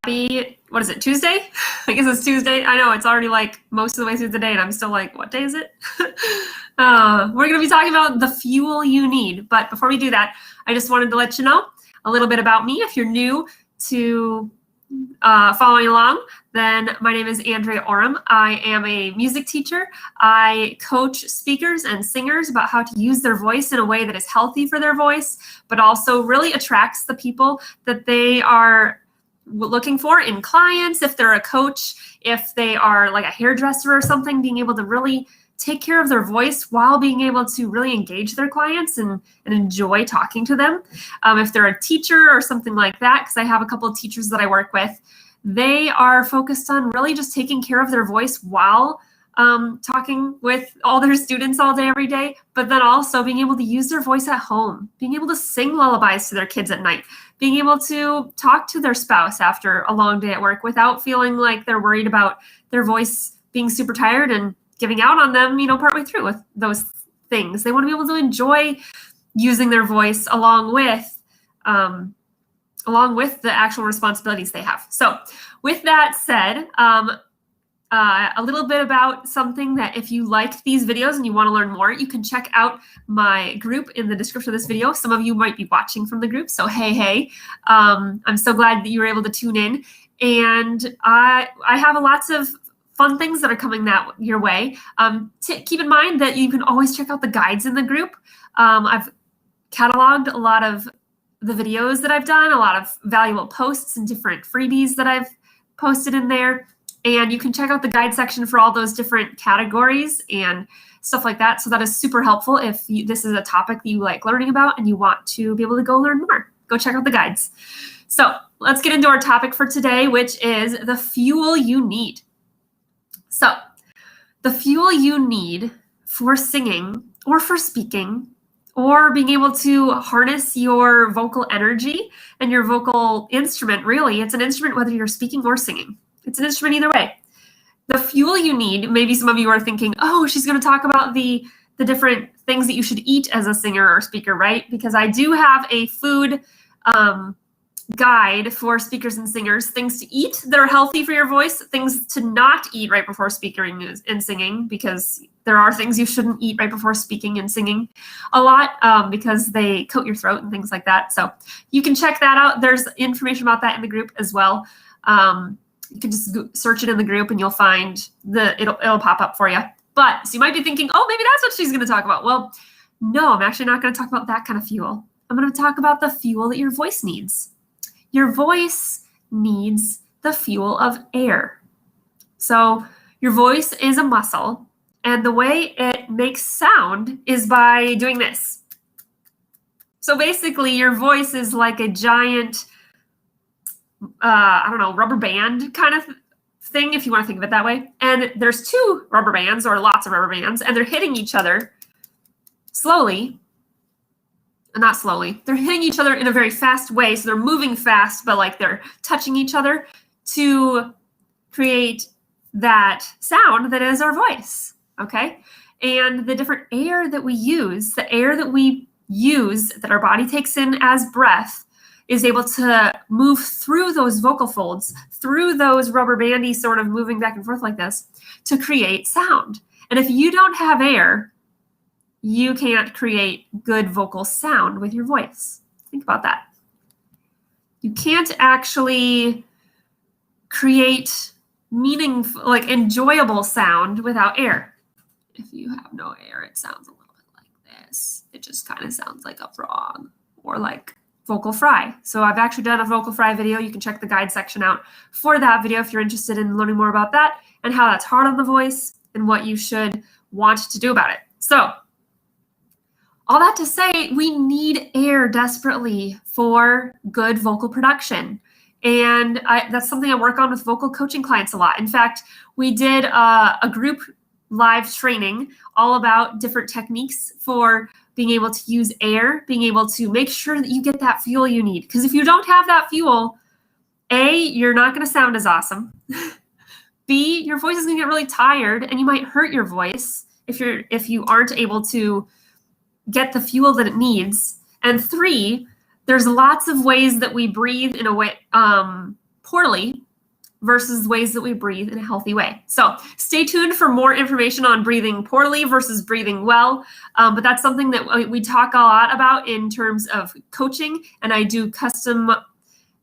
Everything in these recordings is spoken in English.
Happy, what is it, Tuesday? I guess it's Tuesday. I know it's already like most of the way through the day and I'm still like, what day is it? We're going to be talking about the fuel you need. But before we do that, I just wanted to let you know a little bit about me. If you're new to following along, then my name is Andrea Oram. I am a music teacher. I coach speakers and singers about how to use their voice in a way that is healthy for their voice, but also really attracts the people that they are looking for in clients. If they're a coach, if they are like a hairdresser or something, being able to really take care of their voice while being able to really engage their clients and enjoy talking to them. If they're a teacher or something like that, because I have a couple of teachers that I work with, they are focused on really just taking care of their voice while talking with all their students all day, every day, but then also being able to use their voice at home, being able to sing lullabies to their kids at night, being able to talk to their spouse after a long day at work without feeling like they're worried about their voice being super tired and giving out on them, partway through with those things. They want to be able to enjoy using their voice along with the actual responsibilities they have. So with that said, a little bit about something that if you liked these videos and you want to learn more, you can check out my group in the description of this video. Some of you might be watching from the group, so hey. I'm so glad that you were able to tune in. And I have lots of fun things that are coming your way. Keep in mind that you can always check out the guides in the group. I've cataloged a lot of the videos that I've done, a lot of valuable posts and different freebies that I've posted in there. And you can check out the guide section for all those different categories and stuff like that. So that is super helpful if this is a topic that you like learning about and you want to be able to go learn more. Go check out the guides. So let's get into our topic for today, which is the fuel you need. So the fuel you need for singing or for speaking or being able to harness your vocal energy and your vocal instrument, really, it's an instrument whether you're speaking or singing. It's an instrument either way. The fuel you need, maybe some of you are thinking, oh, she's going to talk about the different things that you should eat as a singer or speaker, right? Because I do have a food guide for speakers and singers, things to eat that are healthy for your voice, things to not eat right before speaking and singing, because there are things you shouldn't eat right before speaking and singing a lot because they coat your throat and things like that. So you can check that out. There's information about that in the group as well. You can just search it in the group and you'll find it'll pop up for you. But so you might be thinking, oh, maybe that's what she's going to talk about. Well, no, I'm actually not going to talk about that kind of fuel. I'm going to talk about the fuel that your voice needs. Your voice needs the fuel of air. So your voice is a muscle, and the way it makes sound is by doing this. So basically, your voice is like a giant rubber band kind of thing, if you want to think of it that way. And there's two rubber bands or lots of rubber bands, and they're hitting each other slowly. Not slowly. They're hitting each other in a very fast way. So they're moving fast, but like they're touching each other to create that sound that is our voice. Okay. And the different air that we use, the air that we use that our body takes in as breath, is able to move through those vocal folds, through those rubber bandy sort of moving back and forth like this to create sound. And if you don't have air, you can't create good vocal sound with your voice. Think about that. You can't actually create meaningful, like enjoyable sound without air. If you have no air, it sounds a little bit like this. It just kind of sounds like a frog or like vocal fry. So I've actually done a vocal fry video. You can check the guide section out for that video if you're interested in learning more about that and how that's hard on the voice and what you should want to do about it. So all that to say, we need air desperately for good vocal production. And that's something I work on with vocal coaching clients a lot. In fact, we did a group live training all about different techniques for being able to use air, being able to make sure that you get that fuel you need. Because if you don't have that fuel, A, you're not going to sound as awesome. B, your voice is going to get really tired and you might hurt your voice if you aren't able to get the fuel that it needs. And 3, there's lots of ways that we breathe in a way poorly versus ways that we breathe in a healthy way. So stay tuned for more information on breathing poorly versus breathing well. But that's something that we talk a lot about in terms of coaching. And I do custom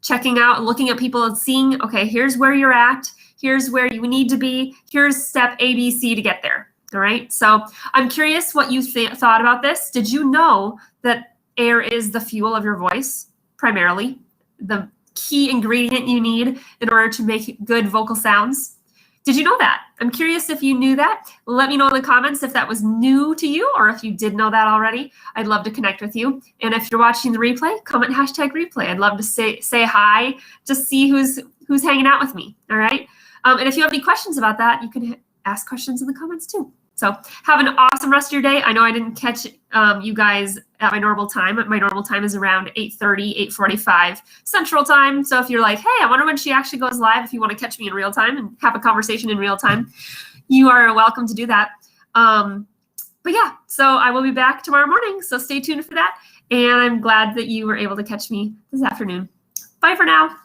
checking out and looking at people and seeing, okay, here's where you're at. Here's where you need to be. Here's step A, B, C to get there. All right. So I'm curious what you thought about this. Did you know that air is the fuel of your voice, primarily? The key ingredient you need in order to make good vocal sounds. Did you know that? I'm curious if you knew that. Let me know in the comments if that was new to you or if you did know that already. I'd love to connect with you. And if you're watching the replay, comment #replay. I'd love to say hi, just see who's hanging out with me. All right. And if you have any questions about that, you can ask questions in the comments too. So have an awesome rest of your day. I know I didn't catch you guys at my normal time. My normal time is around 8:30, 8:45 Central Time. So if you're like, hey, I wonder when she actually goes live, if you want to catch me in real time and have a conversation in real time, you are welcome to do that. But yeah, so I will be back tomorrow morning. So stay tuned for that. And I'm glad that you were able to catch me this afternoon. Bye for now.